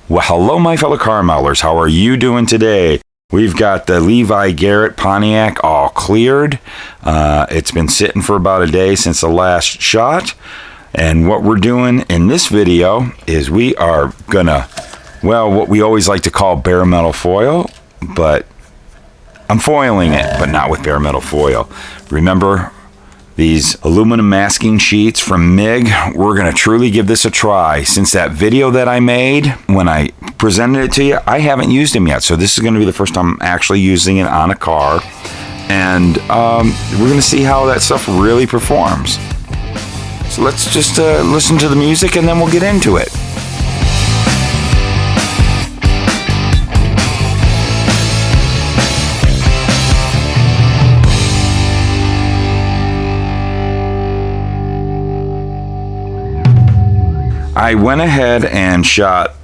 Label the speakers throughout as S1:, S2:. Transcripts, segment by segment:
S1: Well, hello, my fellow caramellers. How are you doing today? We've got the Levi Garrett Pontiac all cleared. It's been sitting for about a day since the last shot. And what we're doing in this video is we are gonna, well, what we always like to call bare metal foil, but I'm foiling it, but not with bare metal foil. Remember these aluminum masking sheets from MIG? We're gonna truly give this a try. Since that video that I made when I presented it to you, I haven't used them yet. So this is gonna be the first time I'm actually using it on a car. And we're gonna see how that stuff really performs. So let's just listen to the music and then we'll get into it. I went ahead and shot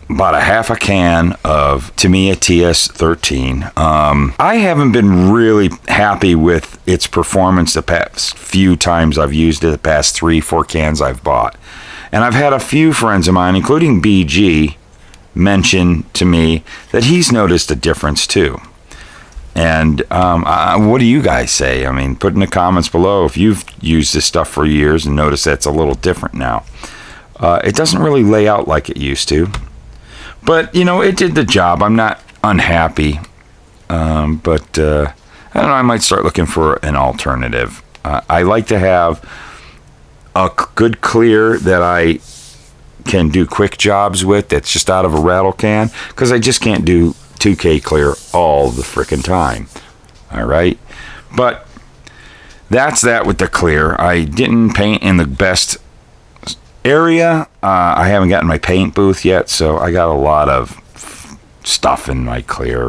S1: about a half a can of Tamiya TS13. I haven't been really happy with its performance the past few times I've used it, the past 3-4 cans I've bought. And I've had a few friends of mine, including BG, mention to me that he's noticed a difference too. And what do you guys say? I mean, put in the comments below if you've used this stuff for years and noticed that it's a little different now. It doesn't really lay out like it used to. But, you know, it did the job. I'm not unhappy. But, I don't know, I might start looking for an alternative. I like to have a good clear that I can do quick jobs with that's just out of a rattle can. Because I just can't do 2K clear all the frickin' time. Alright? But that's that with the clear. I didn't paint in the best area. I haven't gotten my paint booth yet, so I got a lot of stuff in my clear.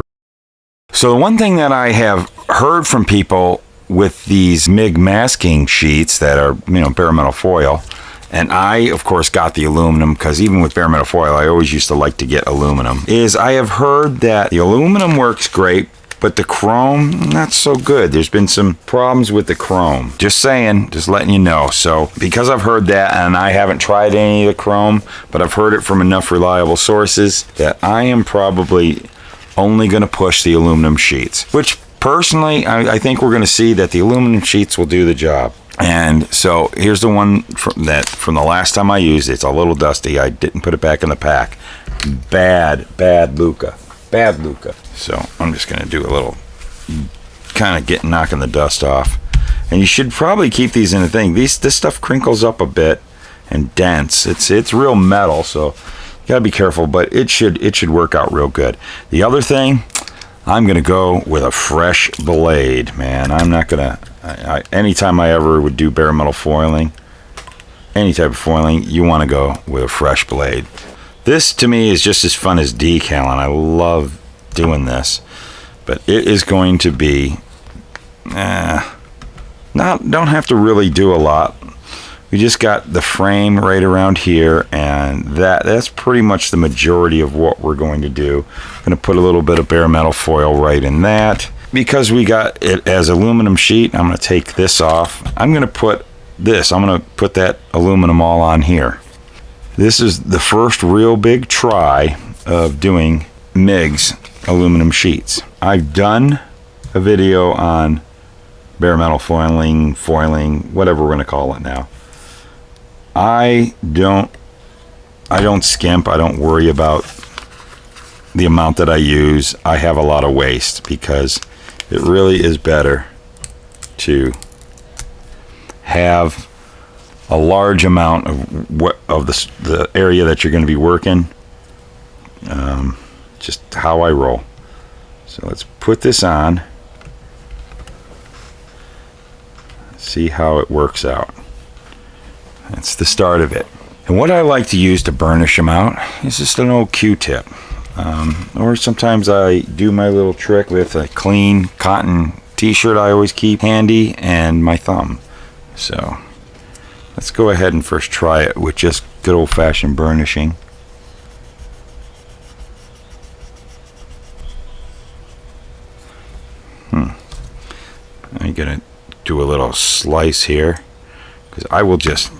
S1: So the one thing that I have heard from people with these MIG masking sheets that are, you know, bare metal foil, and I of course got the aluminum because even with bare metal foil I always used to like to get aluminum, is I have heard that the aluminum works great, but the chrome, not so good. There's been some problems with the chrome. Just saying, just letting you know. So, because I've heard that, and I haven't tried any of the chrome, but I've heard it from enough reliable sources, that I am probably only going to push the aluminum sheets. Which, personally, I think we're going to see that the aluminum sheets will do the job. And so, here's the one from the last time I used it. It's a little dusty. I didn't put it back in the pack. Bad Luca. Bad Luca. So I'm just going to do a little kind of knocking the dust off. And you should probably keep these in a thing. This stuff crinkles up a bit and dents. It's real metal, so you got to be careful, but it should work out real good. The other thing, I'm going to go with a fresh blade, man. I'm not going to anytime I ever would do bare metal foiling, any type of foiling, you want to go with a fresh blade. This, to me, is just as fun as decaling. I love doing this. But it is going to be... don't have to really do a lot. We just got the frame right around here, and that's pretty much the majority of what we're going to do. I'm going to put a little bit of bare metal foil right in that. Because we got it as aluminum sheet, I'm going to take this off. I'm going to put that aluminum all on here. This is the first real big try of doing MIG's aluminum sheets. I've done a video on bare metal foiling, whatever we're going to call it now. I don't skimp. I don't worry about the amount that I use. I have a lot of waste because it really is better to have a large amount of the area that you're going to be working. Just how I roll. So let's put this on. See how it works out. That's the start of it. And what I like to use to burnish them out is just an old Q-tip. Or sometimes I do my little trick with a clean cotton t-shirt I always keep handy and my thumb. So let's go ahead and first try it with just good old-fashioned burnishing. I'm going to do a little slice here because I will just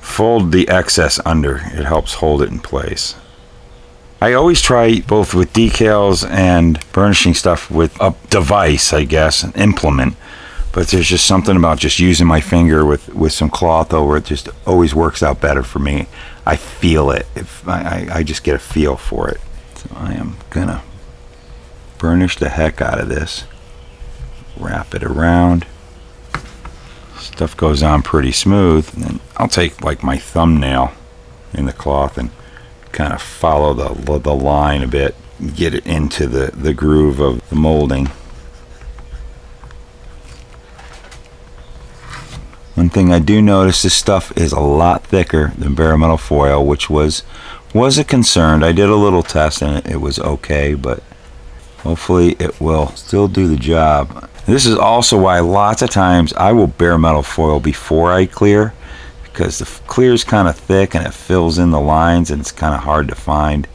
S1: fold the excess under. It helps hold it in place. I always try both with decals and burnishing stuff with a device, I guess, an implement. But there's just something about just using my finger with some cloth over it just always works out better for me. I feel it. If I just get a feel for it. So I am gonna burnish the heck out of this. Wrap it around. Stuff goes on pretty smooth. And then I'll take like my thumbnail in the cloth and kind of follow the line a bit. Get it into the groove of the molding. One thing I do notice, this stuff is a lot thicker than bare metal foil, which was a concern. I did a little test and it was okay, but hopefully it will still do the job. This is also why lots of times I will bare metal foil before I clear, because the clear is kind of thick and it fills in the lines and it's kind of hard to find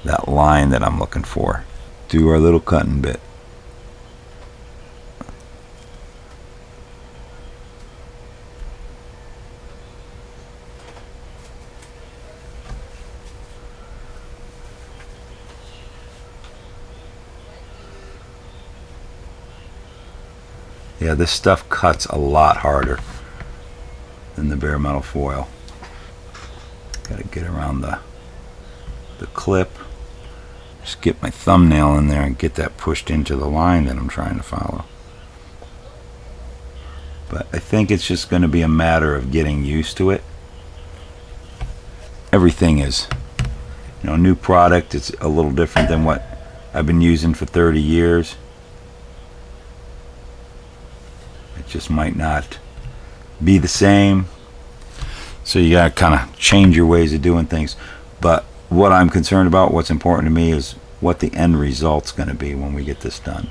S1: that line that I'm looking for. Do our little cutting bit. Yeah, this stuff cuts a lot harder than the bare metal foil. Gotta get around the clip. Just get my thumbnail in there and get that pushed into the line that I'm trying to follow. But I think it's just going to be a matter of getting used to it. Everything is, new product. It's a little different than what I've been using for 30 years. Just might not be the same, so you gotta kind of change your ways of doing things. But what I'm concerned about, what's important to me, is what the end result's going to be when we get this done.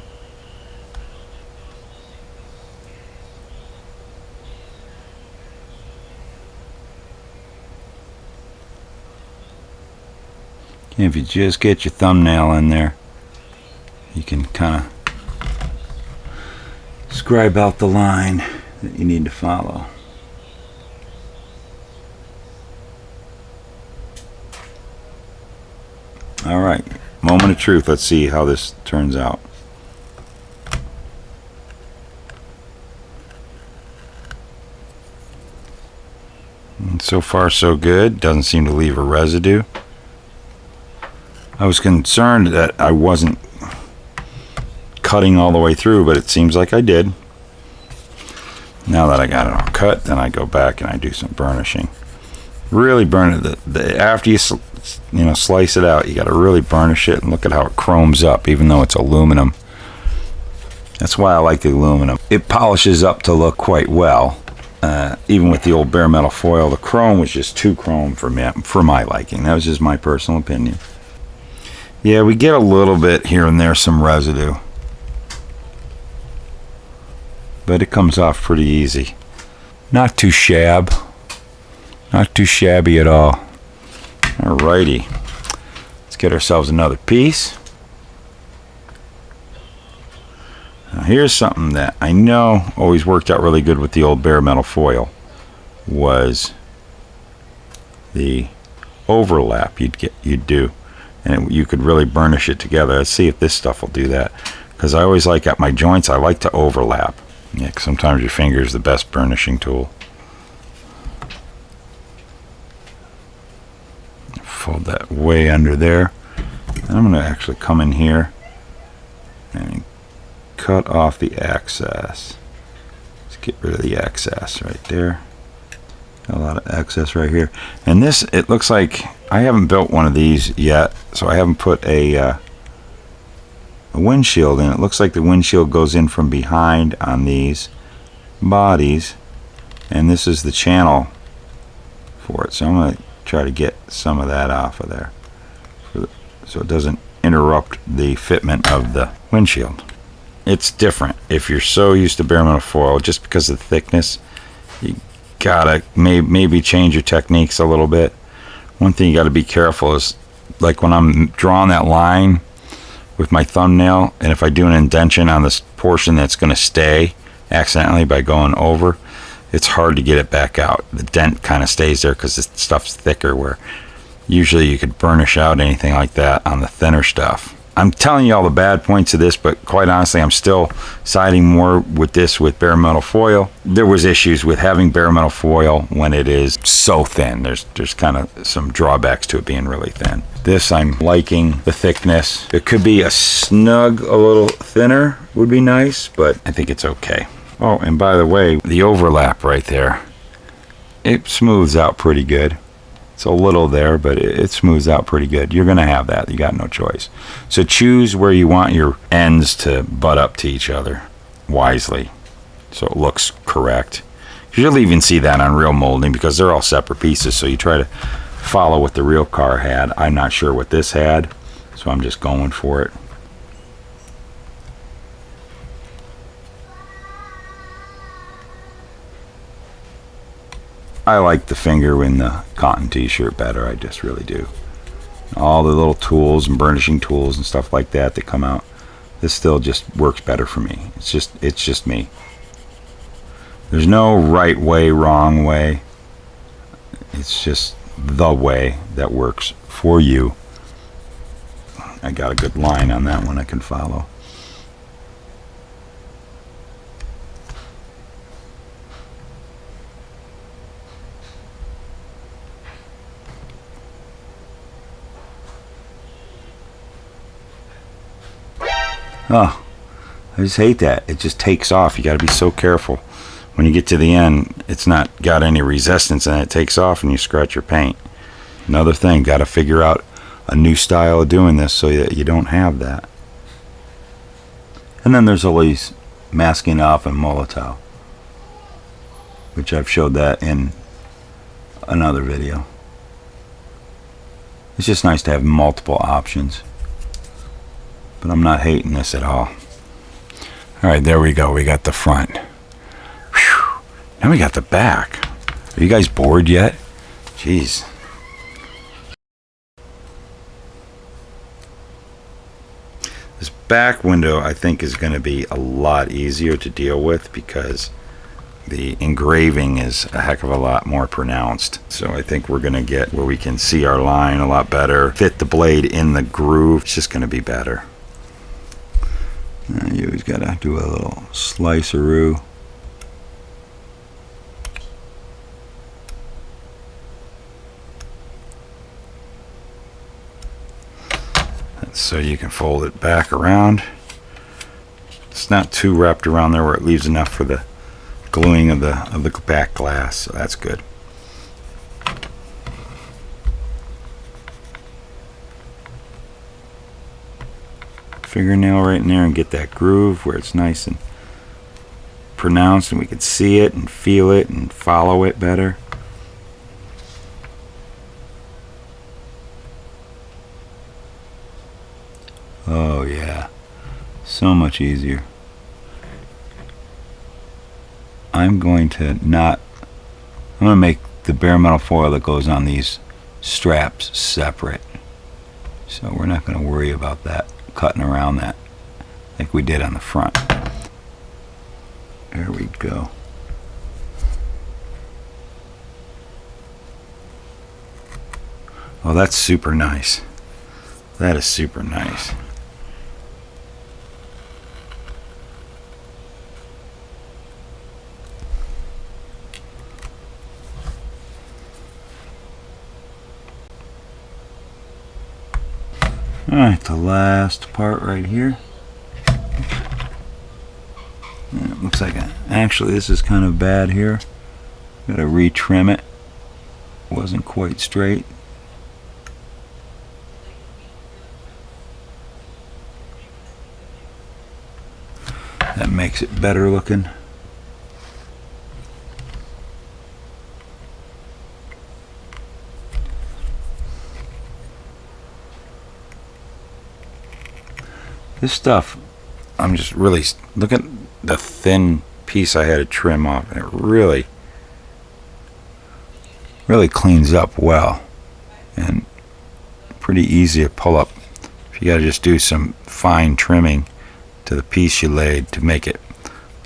S1: If you just get your thumbnail in there, you can kind of scribe out the line that you need to follow. Alright, moment of truth. Let's see how this turns out. And so far so good. Doesn't seem to leave a residue. I was concerned that I wasn't cutting all the way through, but it seems like I did. Now that I got it all cut, then I go back and I do some burnishing. Really burn it. After you slice it out, you got to really burnish it, and look at how it chromes up, even though it's aluminum. That's why I like the aluminum. It polishes up to look quite well. Even with the old bare metal foil, the chrome was just too chrome for me, for my liking. That was just my personal opinion. Yeah, we get a little bit here and there, some residue, but it comes off pretty easy. Not too shabby at all. Alrighty, let's get ourselves another piece. Now here's something that I know always worked out really good with the old bare metal foil, was the overlap you'd do, and you could really burnish it together. Let's see if this stuff will do that, because I always like, at my joints, I like to overlap. Yeah, 'cause sometimes your finger is the best burnishing tool. Fold that way under there. I'm going to actually come in here and cut off the excess. Let's get rid of the excess right there. Got a lot of excess right here. And this, it looks like I haven't built one of these yet, so I haven't put a windshield in. It looks like the windshield goes in from behind on these bodies, and this is the channel for it. So I'm going to try to get some of that off of there, so it doesn't interrupt the fitment of the windshield. It's different if you're so used to bare metal foil, just because of the thickness. You gotta maybe change your techniques a little bit. One thing you got to be careful is, like when I'm drawing that line with my thumbnail, and if I do an indention on this portion that's going to stay accidentally by going over, it's hard to get it back out. The dent kind of stays there because the stuff's thicker, where Usually you could burnish out anything like that on the thinner stuff. I'm telling you all the bad points of this, but quite honestly, I'm still siding more with this with bare metal foil. There was issues with having bare metal foil when it is so thin. There's kind of some drawbacks to it being really thin. This, I'm liking the thickness. It could be a snug, a little thinner would be nice, but I think it's okay. Oh, and by the way, the overlap right there, it smooths out pretty good. It's a little there, but it smooths out pretty good. You're going to have that. You got no choice. So choose where you want your ends to butt up to each other wisely so it looks correct. You'll even see that on real molding because they're all separate pieces. So you try to follow what the real car had. I'm not sure what this had, so I'm just going for it. I like the finger in the cotton t-shirt better. I just really do. All the little tools and burnishing tools and stuff like that that come out, this still just works better for me. It's just me. There's no right way, wrong way. It's just the way that works for you. I got a good line on that one I can follow. Oh, I just hate that. It just takes off. You got to be so careful. When you get to the end, it's not got any resistance and it takes off and you scratch your paint. Another thing, got to figure out a new style of doing this so that you don't have that. And then there's always masking off and Molotov, which I've showed that in another video. It's just nice to have multiple options. But I'm not hating this at all. Alright, there we go. We got the front. Whew. Now we got the back. Are you guys bored yet? Jeez. This back window I think is going to be a lot easier to deal with because the engraving is a heck of a lot more pronounced. So I think we're going to get where we can see our line a lot better. Fit the blade in the groove. It's just going to be better. You always got to do a little sliceroo. That's so you can fold it back around. It's not too wrapped around there where it leaves enough for the gluing of the back glass, so that's good. Fingernail right in there and get that groove where it's nice and pronounced and we can see it and feel it and follow it better. Oh yeah, so much easier. I'm going to make the bare metal foil that goes on these straps separate, so we're not going to worry about that cutting around that like we did on the front. There we go. Oh, that's super nice. That is super nice. Alright, the last part right here. And it looks like actually this is kind of bad here. Gotta retrim it. Wasn't quite straight. That makes it better looking. This stuff, I'm just really, look at the thin piece I had to trim off, and it really cleans up well and pretty easy to pull up. If you got to just do some fine trimming to the piece you laid to make it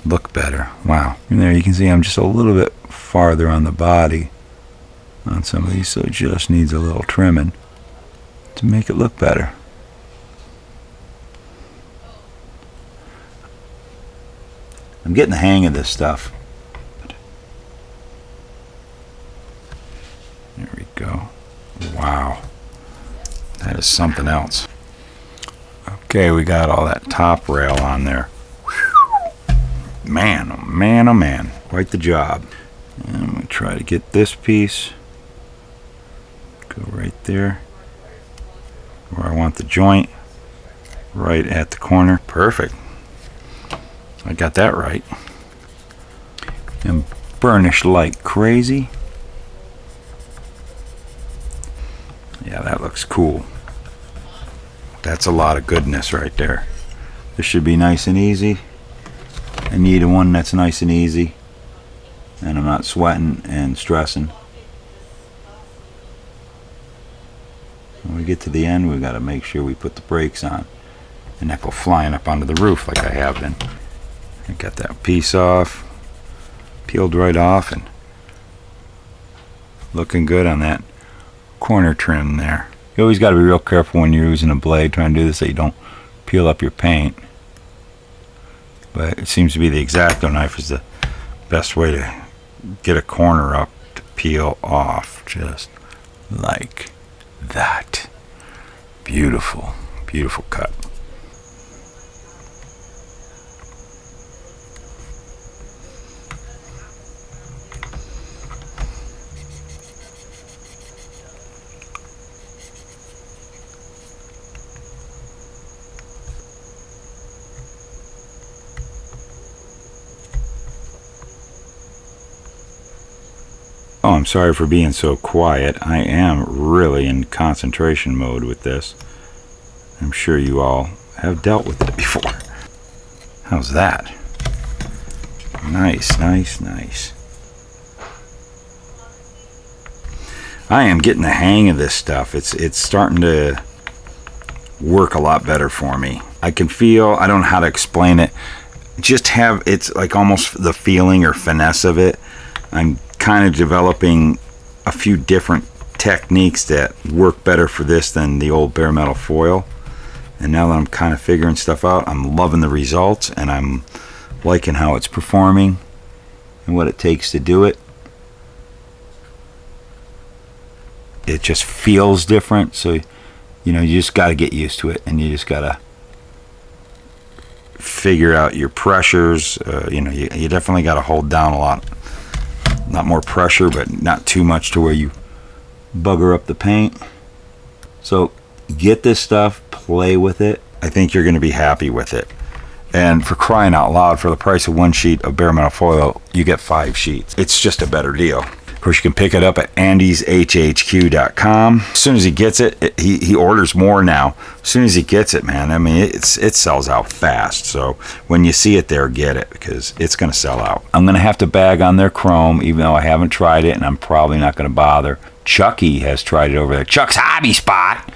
S1: look better. Wow. And there you can see I'm just a little bit farther on the body on some of these, so it just needs a little trimming to make it look better. I'm getting the hang of this stuff. There we go. Wow. That is something else. Okay, we got all that top rail on there. Whew. Man, oh man, oh man. Quite the job. And I'm going to try to get this piece. Go right there. Where I want the joint. Right at the corner. Perfect. I got that right. And burnish like crazy. Yeah, that looks cool. That's a lot of goodness right there. This should be nice and easy. I need one that's nice and easy, and I'm not sweating and stressing. When we get to the end, we got to make sure we put the brakes on and not go flying up onto the roof like I have been. I got that piece off, peeled right off, and looking good on that corner trim there. You always got to be real careful when you're using a blade trying to do this, that you don't peel up your paint. But it seems to be the X-Acto knife is the best way to get a corner up to peel off, just like that. Beautiful, beautiful cut. Oh, I'm sorry for being so quiet. I am really in concentration mode with this. I'm sure you all have dealt with it before. How's that? Nice, nice, nice. I am getting the hang of this stuff. It's starting to work a lot better for me. I can feel, I don't know how to explain it. Just have, it's like almost the feeling or finesse of it. I'm kind of developing a few different techniques that work better for this than the old bare metal foil. And now that I'm kind of figuring stuff out, I'm loving the results, and I'm liking how it's performing and what it takes to do it. It just feels different, so you just got to get used to it, and you just got to figure out your pressures. You definitely got to hold down a lot more pressure, but not too much to where you bugger up the paint. So get this stuff, play with it. I think you're going to be happy with it. And for crying out loud, for the price of one sheet of bare metal foil, you get 5 sheets. It's just a better deal. Of course, you can pick it up at andyshhq.com. As soon as he gets it, he orders more now. As soon as he gets it, man, I mean, it sells out fast. So when you see it there, get it, because it's going to sell out. I'm going to have to bag on their chrome, even though I haven't tried it, and I'm probably not going to bother. Chucky has tried it over there. Chuck's Hobby Spot.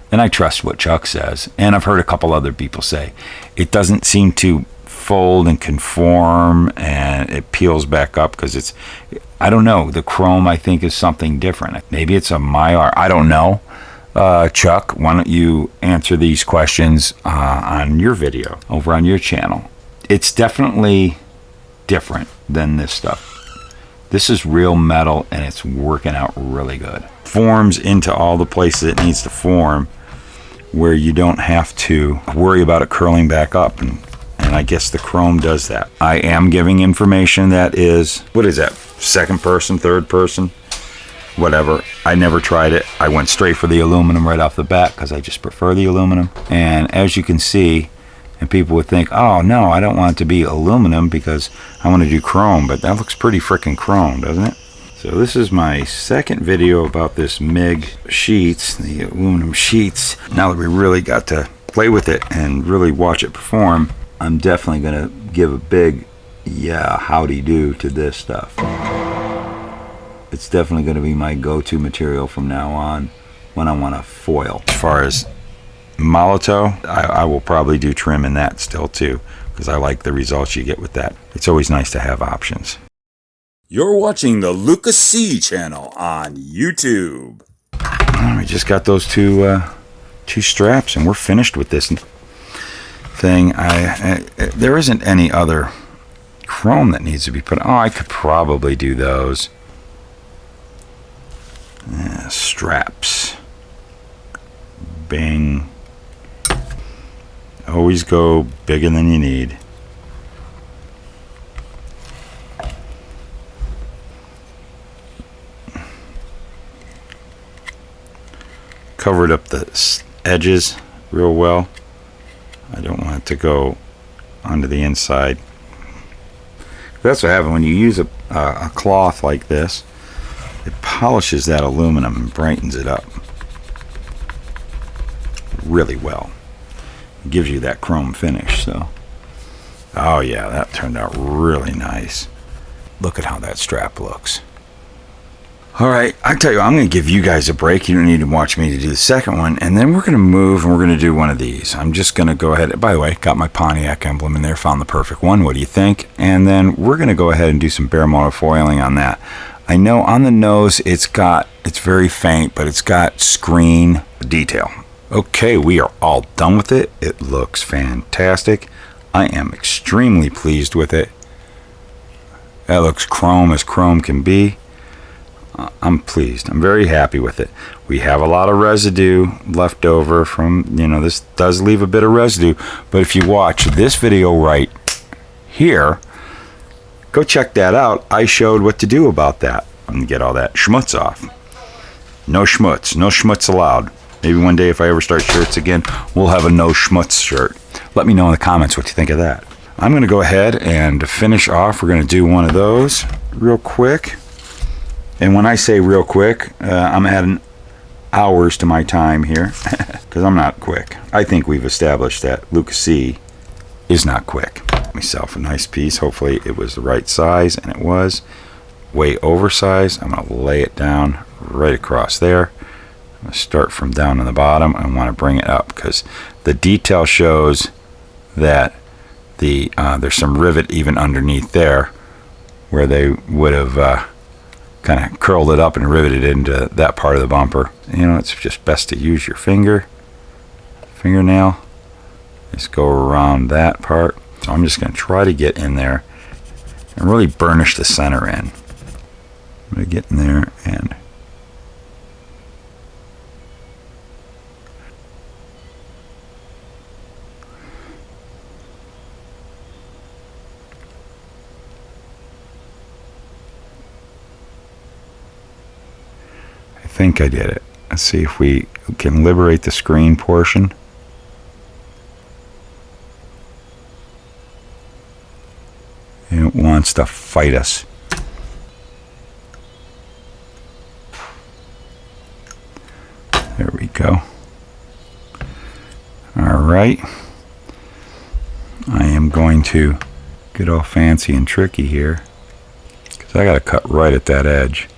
S1: And I trust what Chuck says. And I've heard a couple other people say it doesn't seem to fold and conform, and it peels back up because it's, I don't know, the chrome I think is something different. Maybe it's a Mylar, I don't know. Chuck, why don't you answer these questions on your video over on your channel? It's definitely different than this stuff. This is real metal, and it's working out really good. Forms into all the places it needs to form, where you don't have to worry about it curling back up, and I guess the chrome does that. I am giving information that is, what is that, second person, third person, whatever. I never tried it. I went straight for the aluminum right off the bat because I just prefer the aluminum. And as you can see, and people would think, oh no, I don't want it to be aluminum because I want to do chrome, but that looks pretty freaking chrome, doesn't it? So this is my second video about this MIG sheets, the aluminum sheets. Now that we really got to play with it and really watch it perform, I'm definitely going to give a big, yeah, howdy do to this stuff. It's definitely going to be my go-to material from now on when I want to foil. As far as Molito, I will probably do trim in that still too, because I like the results you get with that. It's always nice to have options. You're watching the Lucas C channel on YouTube. We just got those two straps, and we're finished with this thing. There isn't any other chrome that needs to be put on. Oh, I could probably do those. Straps. Bing. Always go bigger than you need. Covered up the edges real well. I don't want it to go onto the inside. That's what happens when you use a cloth like this. It polishes that aluminum and brightens it up really well. It gives you that chrome finish. So, oh yeah, that turned out really nice. Look at how that strap looks. Alright, I tell you, I'm going to give you guys a break. You don't need to watch me to do the second one. And then we're going to move and we're going to do one of these. I'm just going to go ahead. By the way, got my Pontiac emblem in there. Found the perfect one. What do you think? And then we're going to go ahead and do some bare motor foiling on that. I know on the nose it's very faint, but it's got screen detail. Okay, we are all done with it. It looks fantastic. I am extremely pleased with it. That looks chrome as chrome can be. I'm pleased. I'm very happy with it. We have a lot of residue left over from, this does leave a bit of residue. But if you watch this video right here, go check that out. I showed what to do about that and get all that schmutz off. No schmutz. No schmutz allowed. Maybe one day if I ever start shirts again, we'll have a no schmutz shirt. Let me know in the comments what you think of that. I'm going to go ahead and finish off. We're going to do one of those real quick. And when I say real quick, I'm adding hours to my time here because I'm not quick. I think we've established that Lucas C is not quick. Myself a nice piece. Hopefully it was the right size, and it was. Way oversized. I'm going to lay it down right across there. I'm going to start from down on the bottom. I want to bring it up because the detail shows that there's some rivet even underneath there where they would have kind of curled it up and riveted into that part of the bumper. It's just best to use your fingernail. Just go around that part. So I'm just going to try to get in there and really burnish the center in. I'm going to get in there and I think I did it. Let's see if we can liberate the screen portion. It wants to fight us. There we go. Alright. I am going to get all fancy and tricky here because I got to cut right at that edge.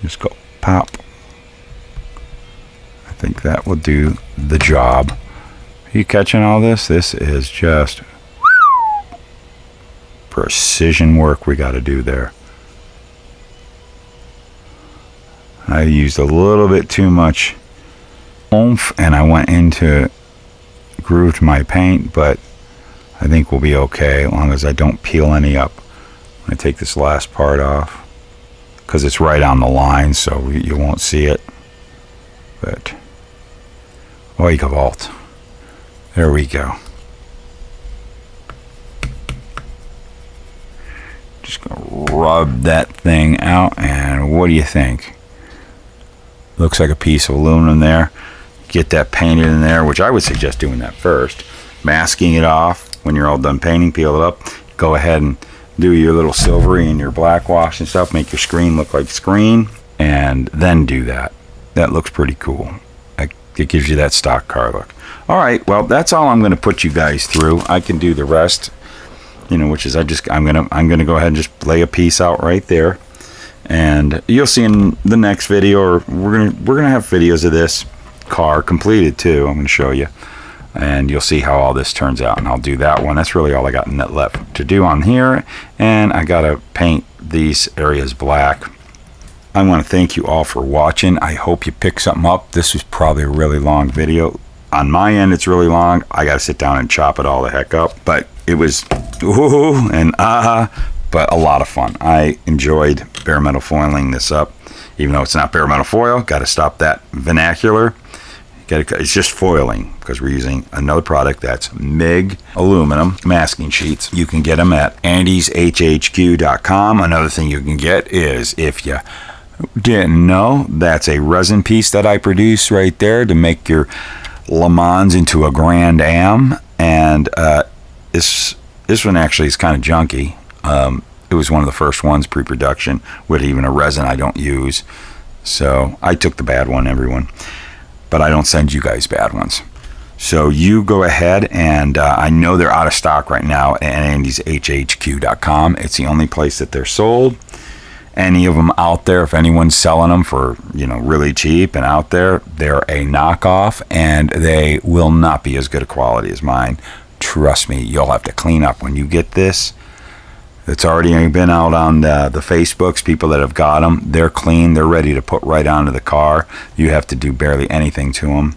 S1: Just go pop. I think that will do the job. Are you catching all this? This is just precision work we got to do there. I used a little bit too much oomph and I went into grooved my paint, but I think we'll be okay as long as I don't peel any up. I'm going to take this last part off because it's right on the line, so you won't see it. But oi gewalt. There we go. Just gonna rub that thing out, and what do you think? Looks like a piece of aluminum there. Get that painted in there, which I would suggest doing that first. Masking it off when you're all done painting, peel it up. Go ahead and do your little silvery and your black wash and stuff. Make your screen look like screen, and then do that. That looks pretty cool. It gives you that stock car look. All right, well, that's all I'm going to put you guys through. I can do the rest, which is I'm gonna go ahead and just lay a piece out right there, and you'll see in the next video, or we're gonna have videos of this car completed too. I'm going to show you, and you'll see how all this turns out, and I'll do that one. That's really all I got left to do on here, and I got to paint these areas black. I want to thank you all for watching. I hope you pick something up. This was probably a really long video. On my end, it's really long. I got to sit down and chop it all the heck up, but it was ooh and but a lot of fun. I enjoyed bare metal foiling this up, even though it's not bare metal foil. Got to stop that vernacular. It's just foiling, because we're using another product that's MIG aluminum masking sheets. You can get them at andyshhq.com. Another thing you can get is, if you didn't know, that's a resin piece that I produce right there to make your Le Mans into a Grand Am. And this one actually is kind of junky. It was one of the first ones pre-production with even a resin I don't use. So I took the bad one, everyone. But I don't send you guys bad ones. So you go ahead, and I know they're out of stock right now at andyshhq.com. It's the only place that they're sold. Any of them out there, if anyone's selling them for, really cheap and out there, they're a knockoff, and they will not be as good a quality as mine. Trust me, you'll have to clean up when you get this. It's already been out on the Facebooks, people that have got them. They're clean. They're ready to put right onto the car. You have to do barely anything to them.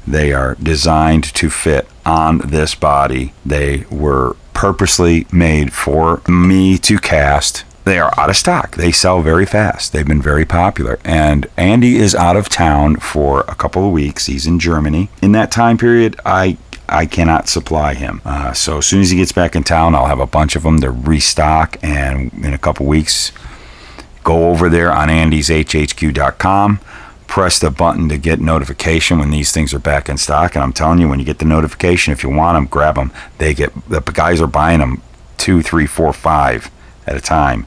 S1: They are designed to fit on this body. They were purposely made for me to cast. They are out of stock. They sell very fast. They've been very popular. And Andy is out of town for a couple of weeks. He's in Germany. In that time period, I cannot supply him. So as soon as he gets back in town, I'll have a bunch of them to restock, and in a couple weeks, go over there on andyshhq.com, press the button to get notification when these things are back in stock. And I'm telling you, when you get the notification, if you want them, grab them. The guys are buying them 2, 3, 4, 5 at a time,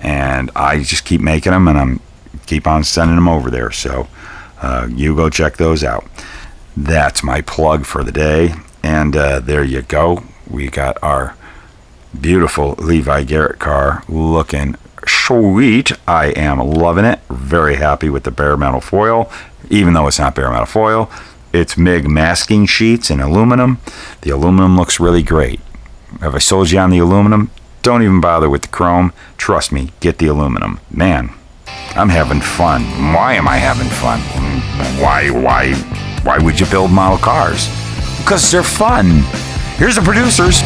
S1: and I just keep making them, and I'm keep on sending them over there. So you go check those out. That's my plug for the day. And there you go. We got our beautiful Levi Garrett car looking sweet. I am loving it. Very happy with the bare metal foil. Even though it's not bare metal foil, it's MIG masking sheets in aluminum. The aluminum looks really great. Have I sold you on the aluminum? Don't even bother with the chrome. Trust me, get the aluminum. Man, I'm having fun. Why am I having fun? Why would you build model cars? Because they're fun. Here's the producers.